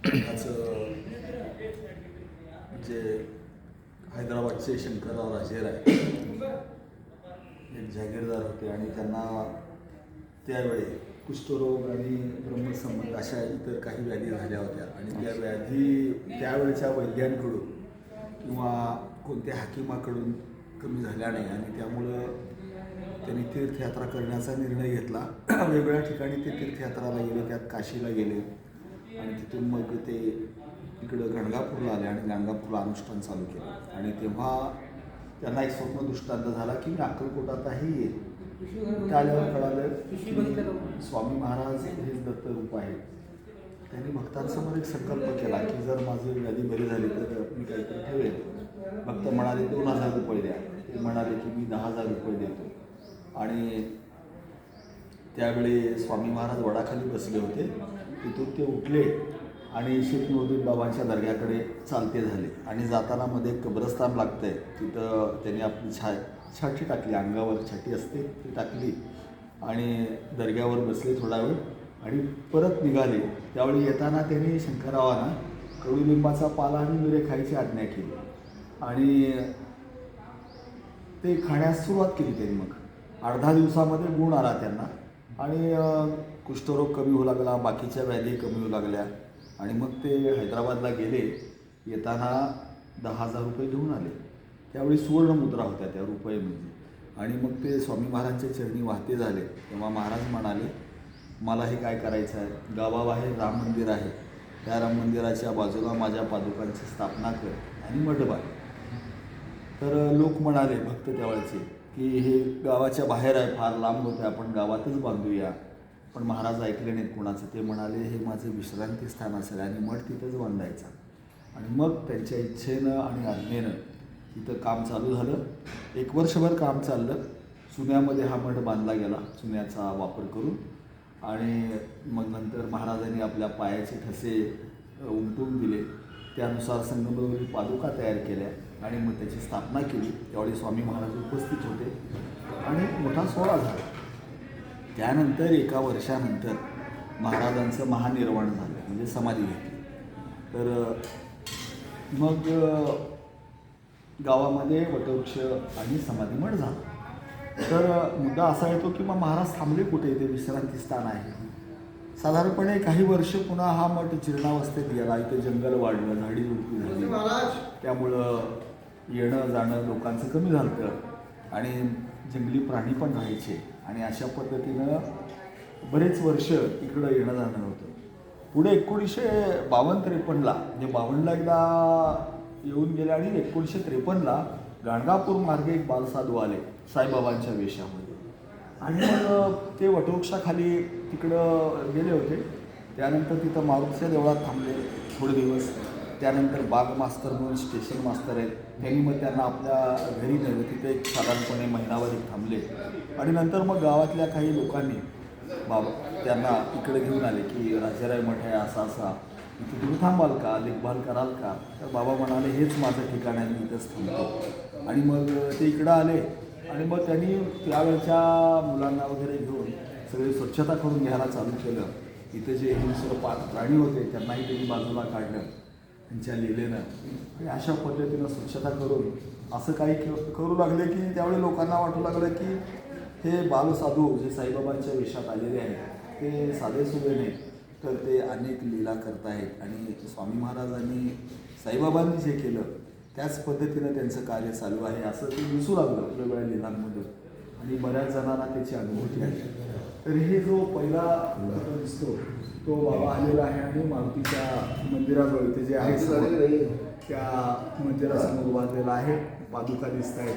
मठाचं जे हैदराबादचे शंकरराव राजेराय एक जागीरदार होते आणि त्यांना त्यावेळी कुष्ठरोग आणि ब्रह्मसंबंध अशा इतर काही व्याधी झाल्या होत्या आणि त्या व्याधी त्यावेळच्या वैद्यांकडून किंवा कोणत्या हाकिमाकडून कमी झाल्या नाही आणि त्यामुळं त्यांनी तीर्थयात्रा करण्याचा निर्णय घेतला. वेगवेगळ्या ठिकाणी ते तीर्थयात्राला गेले, त्यात काशीला गेले आणि तिथून मग ते इकडं गाणगापूरला आले आणि गाणगापूरला अनुष्ठान चालू केलं. आणि तेव्हा त्यांना एक स्वप्न दृष्टांत झाला की मी अक्कलकोटातही येईल. त्या आल्यावर कळालं की स्वामी महाराज हेच दत्तरूप आहे. त्यांनी भक्तांसमोर एक संकल्प केला की जर माझी व्याधी बरी झाली तर मी काहीतरी ठेवेल. भक्त म्हणाले 2000 रुपये द्या. ते म्हणाले की मी 10,000 रुपये देतो. आणि त्यावेळी स्वामी महाराज वडाखाली बसले होते. तिथून ते उठले आणि शेख नुरुद्दीन बाबांच्या दर्ग्याकडे चालते झाले आणि जाताना मध्ये एक कब्रस्तान लागतं आहे. तिथं त्यांनी आपली छाटी टाकली, अंगावर छाटी असते ती टाकली आणि दर्ग्यावर बसले थोडा वेळ आणि परत निघाले. त्यावेळी येताना त्यांनी शंकररावांना कडुलिंबाचा पाला आणि मिरे खायची आज्ञा केली आणि ते खाण्यास सुरुवात केली. त्यांनी मग 8-10 दिवसामध्ये गुण आला त्यांना आणि कुष्ठरोग कमी होऊ लागला, बाकीच्या व्याधी कमी होऊ लागल्या आणि मग ते हैदराबादला गेले. येताना 10,000 रुपये घेऊन आले. त्यावेळी सुवर्णमुद्रा होत्या त्या रुपये म्हणजे. आणि मग ते स्वामी महाराजांच्या चरणी वाहते झाले. तेव्हा महाराज म्हणाले मला हे काय करायचं आहे, गावाबाहेर राम मंदिर आहे, त्या राम मंदिराच्या बाजूला माझ्या पादुकांची स्थापना कर आणि मठ बांध. तर लोक म्हणाले भक्त त्यावेळेचे की हे गावाच्या बाहेर आहे, फार लांब होते, आपण गावातच बांधूया. पण महाराज ऐकले नाहीत कोणाचं. ते म्हणाले हे माझं विश्रांती स्थान असेल आणि मठ तिथंच बांधायचा. आणि मग त्यांच्या इच्छेनं आणि आज्ञेनं तिथं काम चालू झालं. 1 वर्षभर काम चाललं. चुन्यामध्ये हा मठ बांधला गेला, चुन्याचा वापर करून. आणि मग नंतर महाराजांनी आपल्या पायाचे ठसे उमटून दिले. त्यानुसार संगमरवरी पादुका तयार केल्या आणि मग त्याची स्थापना केली. त्यावेळी स्वामी महाराज उपस्थित होते आणि मोठा सोहळा झाला. त्यानंतर 1 वर्षानंतर महाराजांचं महानिर्वाण झालं, म्हणजे समाधी घेतली. तर मग गावामध्ये वटवृक्ष आणि समाधीमठ झाला. तर मुद्दा असा येतो की मग महाराज थांबले कुठे, ते विश्रांती स्थान आहे. साधारणपणे काही वर्ष पुन्हा हा मठ जीर्णावस्थेत गेला. इथे जंगल वाढलं, झाडी झुडपी झाली, त्यामुळं येणं जाणं लोकांचं कमी झालं आणि जंगली प्राणी पण राहायचे आणि अशा पद्धतीनं बरेच वर्ष इकडं येणं जाणं होतं. पुढे 1952-53ला म्हणजे 52ला एकदा येऊन गेले आणि 1953ला गाणगापूर मार्गे एक बालसाधू आले साईबाबांच्या वेशामध्ये आणि मग ते वटवृक्षाखाली तिकडं गेले होते. त्यानंतर तिथं मारुतीच्या देवळात थांबले थोडे दिवस. त्यानंतर बाग मास्तर म्हणून स्टेशन मास्तर आहेत, त्यांनी मग त्यांना आपल्या घरी नेलं. तिथे एक साधारणपणे महिनाभर थांबले आणि नंतर मग गावातल्या काही लोकांनी बाबा त्यांना इकडे घेऊन आले की राजेराय मठ आहे असा असा, इथे तुम्ही थांबाल का, देखभाल कराल का. तर बाबा म्हणाले हेच माझं ठिकाण आहे, मी इथंच थांबतो. आणि मग ते इकडं आले आणि मग त्यांनी त्यावेळच्या मुलांना वगैरे घेऊन सगळी स्वच्छता करून घ्यायला चालू केलं. इथे जे हिंस्र प्राणी होते त्यांनाही त्यांनी बाजूला काढलं त्यांच्या लिलेनं आणि अशा पद्धतीनं स्वच्छता करून असं काही करू लागले की त्यावेळी लोकांना वाटू लागलं की हे बालसाधू जे साईबाबांच्या वेशात आलेले आहेत ते साधेसुधे नाही, तर ते अनेक लीला करतायत. आणि स्वामी महाराजांनी साईबाबांनी जे केलं त्याच पद्धतीनं त्यांचं कार्य चालू आहे असं ते दिसू लागलं वेगवेगळ्या लीलांमधून आणि बऱ्याच जणांना त्याची अनुभूती आहे. तर हे जो पहिला दिसतो तो बाबा आलेला आहे आणि मारुतीच्या मंदिराजवळ इथे जे आहे त्या मंदिरासमोर बांधलेला आहे. पादुका दिसत आहेत,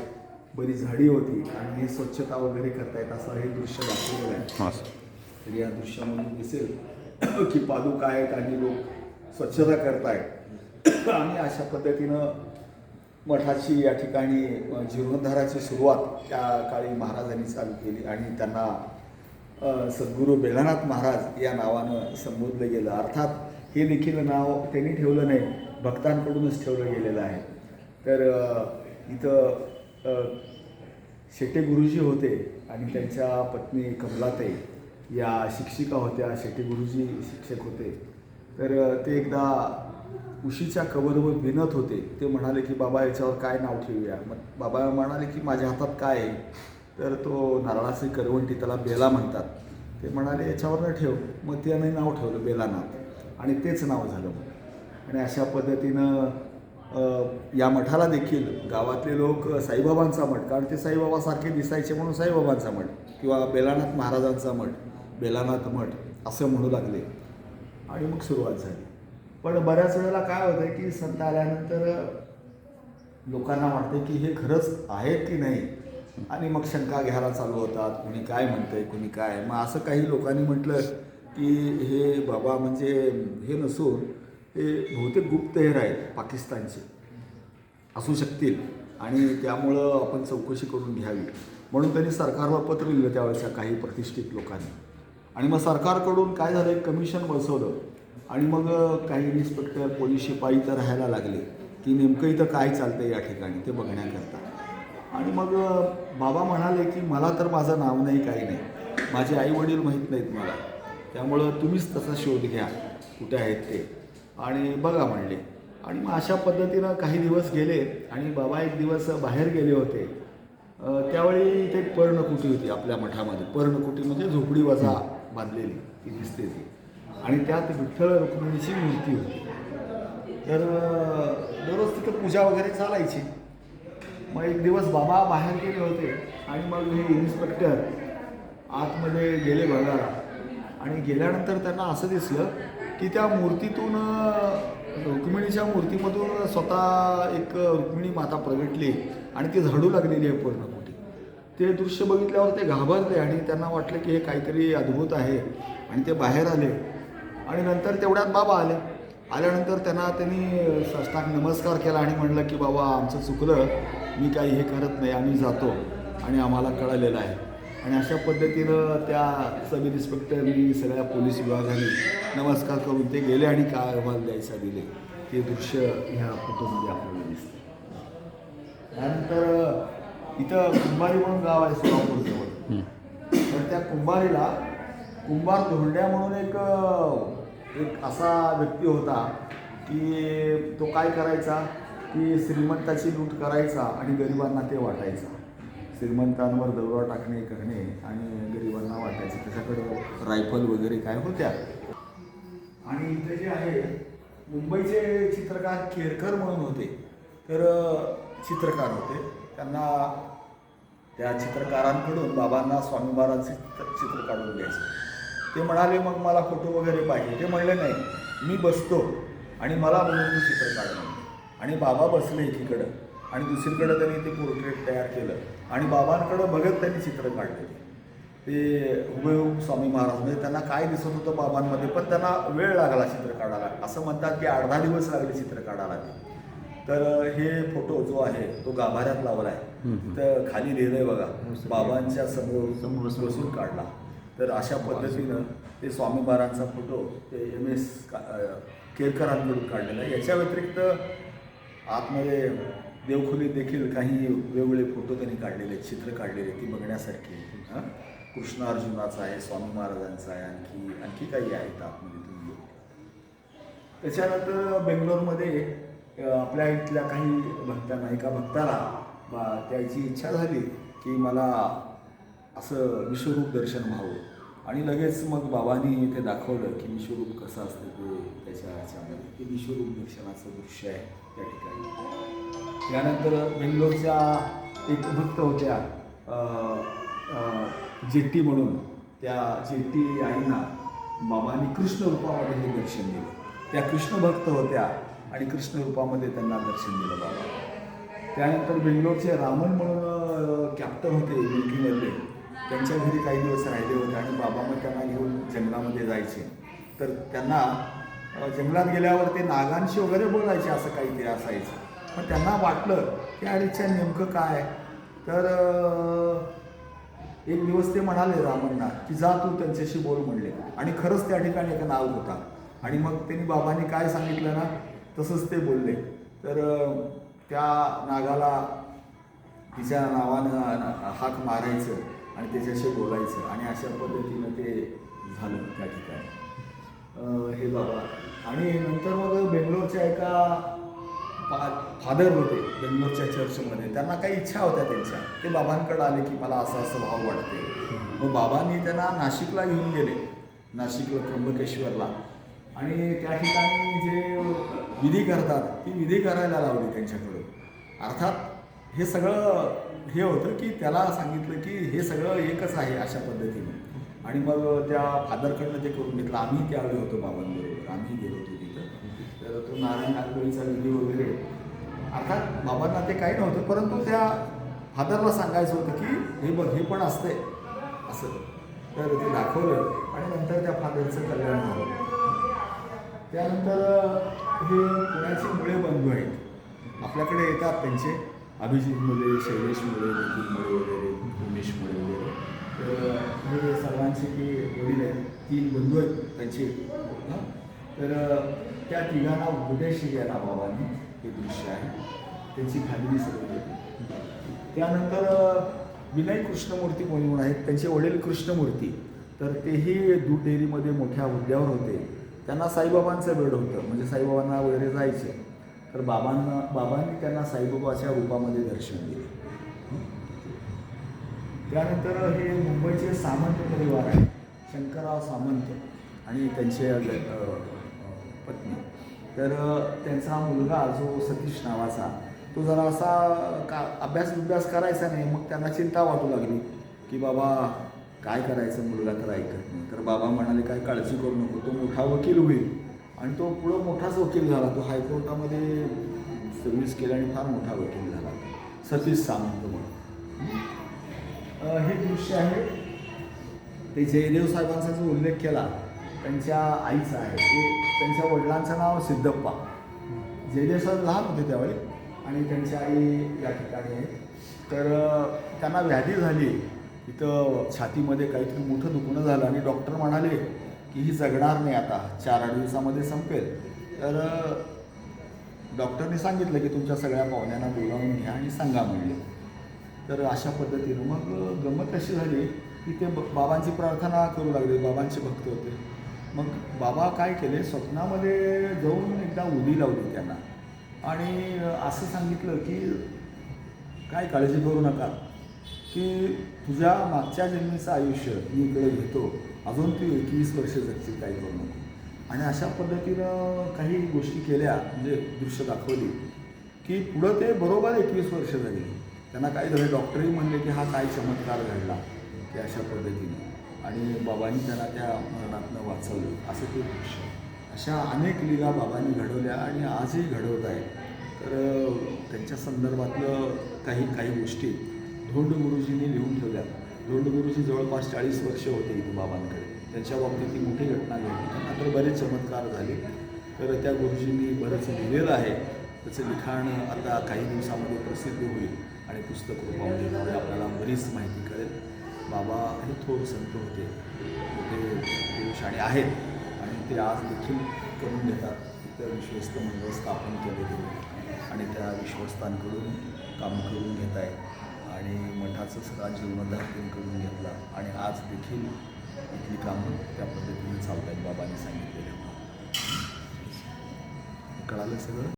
बरी झाडी होती आणि हे स्वच्छता वगैरे करतायत असं हे दृश्य दाखवलेलं आहे. तर या दृश्यामधून दिसेल की पादुका आहेत आणि लोक स्वच्छता करतायत आणि अशा पद्धतीनं मठाची या ठिकाणी जीर्णोद्धाराची सुरुवात त्या काळी महाराजांनी चालू केली आणि त्यांना सद्गुरू बेलानाथ महाराज या नावानं संबोधलं गेलं. अर्थात हे देखील नाव त्यांनी ठेवलं नाही, भक्तांकडूनच ठेवलं गेलेलं आहे. तर इथं शेटे गुरुजी होते आणि त्यांच्या पत्नी कमलाताई या शिक्षिका होत्या. शेटे गुरुजी शिक्षक होते तर ते एकदा उशीच्या कवरवर विणत होते. ते म्हणाले की बाबा याच्यावर काय नाव ठेवूया. मग बाबा म्हणाले की माझ्या हातात काय आहे. तर तो नारळाची करवंटी, त्याला बेला म्हणतात, ते म्हणाले याच्यावर ठेव. मग त्याने नाव ठेवलं बेलानाथ आणि तेच नाव झालं. आणि अशा पद्धतीनं या मठाला देखील गावातले लोक साईबाबांचा मठ, कारण ते साईबाबासारखे दिसायचे म्हणून साईबाबांचा मठ किंवा बेलानाथ महाराजांचा मठ, बेलानाथ मठ असं म्हणू लागले. आणि मग सुरुवात झाली. पण बऱ्याच वेळेला काय होतं की संत आल्यानंतर लोकांना वाटतं की हे खरंच आहेत की नाही, आणि मग शंका घ्यायला चालू होतात. कुणी काय म्हणतंय, कुणी काय. मग असं काही लोकांनी म्हटलं की हे बाबा म्हणजे हे नसून हे बहुतेक गुप्तहेर आहेत, पाकिस्तानचे असू शकतील, आणि त्यामुळं आपण चौकशी करून घ्यावी म्हणून त्यांनी सरकारला पत्र लिहिलं त्यावेळेच्या काही प्रतिष्ठित लोकांनी. आणि मग सरकारकडून काय झालं, एक कमिशन बसवलं. आणि मग काही इन्स्पेक्टर, पोलीस शिपाई तर राहायला लागले की नेमकं इथं काय चालतं या ठिकाणी ते बघण्याकरता. आणि मग बाबा म्हणाले की मला तर माझं नाव नाही, काही नाही, माझे आई वडील माहीत नाहीत मला, त्यामुळं तुम्हीच तसा शोध घ्या कुठे आहेत ते आणि बघा म्हणले. आणि मग अशा पद्धतीनं काही दिवस गेले. आणि बाबा एक दिवस बाहेर गेले होते. त्यावेळी इथे एक पर्णकुटी होती आपल्या मठामध्ये. पर्णकुटी म्हणजे झोपडी वजा बांधलेली ती दिसते ती, आणि त्यात विठ्ठल रुक्मिणीची मूर्ती होती. तर दररोज तिथं पूजा वगैरे चालायची. मग एक दिवस बाबा बाहेर गेले होते आणि मग हे इन्स्पेक्टर आतमध्ये गेले बघायला. आणि गेल्यानंतर त्यांना असं दिसलं की त्या मूर्तीतून, रुक्मिणीच्या मूर्तीमधून स्वतः एक रुक्मिणी माता प्रगटली आणि ती झाडू लागलेली आहे पूर्णकुटी. ते दृश्य बघितल्यावर ते घाबरले आणि त्यांना वाटलं की हे काहीतरी अद्भुत आहे. आणि ते बाहेर आले. आणि नंतर तेवढ्यात बाबा आले. आल्यानंतर त्यांनी साष्टांग नमस्कार केला आणि म्हणलं की बाबा आमचं चुकलं, मी काही हे करत नाही, आम्ही जातो आणि आम्हाला कळलेलं आहे. आणि अशा पद्धतीनं त्या सब इन्स्पेक्टरनी, सगळ्या पोलीस विभागाने नमस्कार करून ते गेले आणि काय अहवाल द्यायचा दिले. ते दृश्य ह्या फोटोमध्ये आपल्याला दिसतं. त्यानंतर इथं कुंभारी म्हणून गाव आहे सोलापूरजवळ. तर त्या कुंभारीला कुंभार धोंड्या म्हणून एक असा व्यक्ती होता की तो काय करायचा की श्रीमंताची लूट करायचा आणि गरिबांना ते वाटायचा. श्रीमंतांवर दरोडा टाकणे करणे आणि गरिबांना वाटायचं. त्याच्याकडं रायफल वगैरे काय होत्या. आणि इथे जे आहे मुंबईचे चित्रकार केरकर म्हणून होते. तर चित्रकार होते. त्यांना त्या चित्रकारांकडून बाबांना स्वामी महाराजांचे चित्र काढून द्यायचं. ते म्हणाले मग मला फोटो वगैरे पाहिजे. ते म्हणले नाही, मी बसतो आणि मला म्हणून मी चित्र काढलं. आणि बाबा बसले एकीकडं आणि दुसरीकडं त्यांनी ते पोर्ट्रेट तयार केलं. आणि बाबांकडं बघत त्यांनी चित्र काढले. ते हुबेहूब स्वामी महाराज, म्हणजे त्यांना काय दिसत होतं बाबांमध्ये, पण त्यांना वेळ लागला चित्र काढायला. असं म्हणतात की 8-10 दिवस लागले चित्र काढायला. तर हे फोटो जो आहे तो गाभाऱ्यात लावला आहे. तर खाली लिहिलंय बघा, बाबांच्या समोर बसून काढला. तर अशा पद्धतीनं ते स्वामी महाराजांचा फोटो ते MS केरकरांकडून काढलेला आहे. याच्या व्यतिरिक्त आतमध्ये देवखोलीत देखील काही वेगवेगळे फोटो त्यांनी काढलेले, चित्र काढलेले, ती बघण्यासारखी. कृष्ण अर्जुनाचा आहे, स्वामी महाराजांचा आहे, आणखी काही आहेत आतमध्ये तुम्ही. त्याच्यानंतर बेंगलोरमध्ये आपल्या इथल्या काही भक्तांना, एका भक्ताला त्याची इच्छा झाली की मला असं विश्वरूप दर्शन व्हावं. आणि लगेच मग बाबांनी ते दाखवलं की विश्वरूप कसं असतं ते त्याच्या ह्याच्यामध्ये. ते विश्वरूप दर्शनाचं दृश्य आहे त्या ठिकाणी. त्यानंतर बेंगलोरच्या एक भक्त होत्या जेट्टी म्हणून. त्या जेट्टी आईंना बाबांनी कृष्ण रूपामध्ये हे दर्शन दिलं. त्या कृष्ण भक्त होत्या आणि कृष्ण रूपामध्ये त्यांना दर्शन दिलं बाबा. त्यानंतर बेंगलोरचे रामन म्हणून कॅप्टन होते मिलिटरीमधले. त्यांच्या घरी काही दिवस राहिले होते आणि बाबा मग त्यांना घेऊन जंगलामध्ये जायचे. तर त्यांना जंगलात गेल्यावर ते नागांशी वगैरे बोलायचे, असं काहीतरी असायचं. पण त्यांना वाटलं की अरेच्या नेमकं काय. तर एक दिवस ते म्हणाले रामांना की जा तू त्यांच्याशी बोल म्हणले. आणि खरंच त्या ठिकाणी एक नाग होता. आणि मग त्यांनी बाबांनी काय सांगितलं ना तसंच ते बोलले. तर त्या नागाला तिच्या नावानं हाक मारायचं आणि त्याच्याशी बोलायचं. आणि अशा पद्धतीनं ते झालं त्या ठिकाणी. हे बाबा आणि नंतर मग बेंगलोरच्या एका फादर होते बेंगलोरच्या चर्चमध्ये. त्यांना काही इच्छा होत्या त्यांच्या. ते बाबांकडे आले की मला असं असं भाव वाटते. मग बाबांनी त्यांना नाशिकला घेऊन गेले, नाशिकला त्र्यंबकेश्वरला. आणि त्या ठिकाणी जे विधी करतात ती विधी करायला लावली त्यांच्याकडून. अर्थात हे सगळं हे होतं की त्याला सांगितलं की हे सगळं एकच आहे अशा पद्धतीनं. आणि मग त्या फादरकडनं ते करून घेतलं. आम्ही त्यावेळी होतो बाबांबरोबर, आम्ही गेलो होतो तिथं. तर तो नारायण नागबळीचा विधी वगैरे. अर्थात बाबांना ते काही नव्हतं, परंतु त्या फादरला सांगायचं होतं की हे बघ हे पण असतंय असं. तर ते दाखवलं आणि नंतर त्या फादरचं कल्याण झालं. त्यानंतर हे पुण्याचे मुळे बंधू आहेत, आपल्याकडे येतात त्यांचे अभिजित मुळे, शैलेश मुळे, नितीन मुळे वगैरे, उमेश मुळे वगैरे. तर हे सर्वांचे की वडील आहेत, 3 बंधू आहेत त्यांचे. तर त्या तिघांना उपदेश केला बाबांनी. हे दृश्य आहे त्यांची फॅमिली सगळी होती. त्यानंतर विनय कृष्णमूर्ती म्हणून आहेत, त्यांचे वडील कृष्णमूर्ती. तर तेही दूध डेअरीमध्ये मोठ्या हुद्द्यावर होते. त्यांना साईबाबांचं वेड होतं, म्हणजे साईबाबांना वगैरे जायचे. तर बाबांनी त्यांना साईबाबाच्या रूपामध्ये दर्शन दिले. त्यानंतर हे मुंबईचे सामंत परिवार आहे, शंकरराव सामंत आणि त्यांचे पत्नी. तर त्यांचा मुलगा जो सतीश नावाचा, तो जरा असा अभ्यास करायचा नाही. मग त्यांना चिंता वाटू लागली की बाबा काय करायचं, मुलगा तर ऐकत नाही. तर बाबा म्हणाले काय काळजी करू नको, तो मोठा वकील होईल. आणि तो पुढं मोठाच वकील झाला. तो हायकोर्टामध्ये सर्व्हिस केली आणि फार मोठा वकील झाला, सतीश सामंत म्हणून. हे दृश्य आहे ते जयदेव साहेबांचा जो उल्लेख केला त्यांच्या आईचा आहे. त्यांच्या वडिलांचं नाव सिद्धप्पा. जयदेव साहेब लहान होते त्यावेळी आणि त्यांची आई या ठिकाणी आहे. तर त्यांना व्याधी झाली, इथं छातीमध्ये काहीतरी मोठं दुखणं झालं आणि डॉक्टर म्हणाले की ही जगणार नाही, आता 4-8 दिवसामध्ये संपेल. तर डॉक्टरने सांगितलं की तुमच्या सगळ्या पाहुण्यांना बोलावून घ्या आणि सांगा म्हणले. तर अशा पद्धतीनं मग गंमत अशी झाली की ते बाबांची प्रार्थना करू लागले. बाबांचे भक्त होते. मग बाबा काय केले, स्वप्नामध्ये जाऊन एकदा उदी लावली त्यांना आणि असं सांगितलं की काय काळजी करू नका, की तुझ्या मागच्या जन्मीचं आयुष्य मी इकडे घेतो, अजून तू 21 वर्ष जगतील, काही करू नको. आणि अशा पद्धतीनं काही गोष्टी केल्या, म्हणजे दृश्य दाखवली की पुढं ते बरोबर 21 वर्ष झाली. त्यांना काय झालं, डॉक्टरही म्हणले की हा काय चमत्कार घडला की अशा पद्धतीने. आणि बाबांनी त्यांना त्या मरणातनं वाचवलं, असं ते दृश्य. अशा अनेक लीला बाबांनी घडवल्या आणि आजही घडवत आहेत. तर त्यांच्या संदर्भातलं काही गोष्टी धोंड गुरुजींनी लिहून ठेवल्या. धोंड गुरुजी जवळपास 40 वर्ष होते इथे बाबांकडे. त्यांच्या बाबतीत ती मोठी घटना घडली. त्यांना तर बरेच चमत्कार झाले. तर त्या गुरुजींनी बरंच लिहिलेलं आहे. त्याचं लिखाण आता काही दिवसामध्ये प्रसिद्ध होईल आणि पुस्तक रूपामध्ये त्यामुळे आपल्याला बरीच माहिती कळेल. बाबा हे थोर संत होते, मोठे पुरुष आणि आहेत, आणि ते आज देखील करून घेतात. तिथं विश्वस्त मंडळ स्थापन केले गेले आणि त्या विश्वस्तांकडून काम करून घेत आहेत आणि मठाचं सगळा जीर्णोद्धार करून घेतला आणि आज देखील इथली कामं त्या पद्धतीने चालत आहेत बाबांनी सांगितलेल्या. कळालं सगळं.